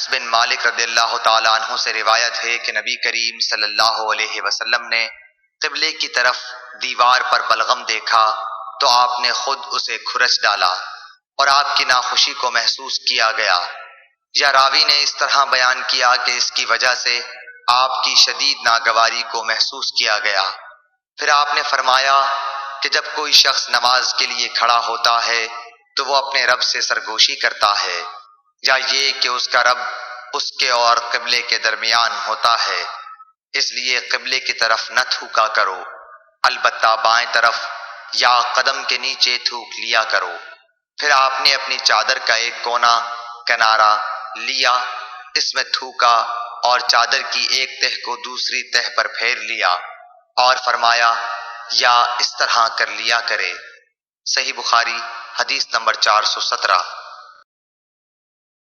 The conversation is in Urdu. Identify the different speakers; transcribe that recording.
Speaker 1: انس بن مالک رضی اللہ تعالیٰ عنہ سے روایت ہے کہ نبی کریم صلی اللہ علیہ وسلم نے قبلے کی طرف دیوار پر بلغم دیکھا تو آپ نے خود اسے کھرچ ڈالا اور آپ کی ناخوشی کو محسوس کیا گیا۔ یا راوی نے اس طرح بیان کیا کہ اس کی وجہ سے آپ کی شدید ناگواری کو محسوس کیا گیا۔ پھر آپ نے فرمایا کہ جب کوئی شخص نماز کے لیے کھڑا ہوتا ہے تو وہ اپنے رب سے سرگوشی کرتا ہے، یا یہ کہ اس کا رب اس کے اور قبلے کے درمیان ہوتا ہے، اس لیے قبلے کی طرف نہ تھوکا کرو، البتہ بائیں طرف یا قدم کے نیچے تھوک لیا کرو۔ پھر آپ نے اپنی چادر کا ایک کونا کنارہ لیا، اس میں تھوکا اور چادر کی ایک تہہ کو دوسری تہہ پر پھیر لیا اور فرمایا یا اس طرح کر لیا کرے۔ صحیح بخاری حدیث نمبر 417۔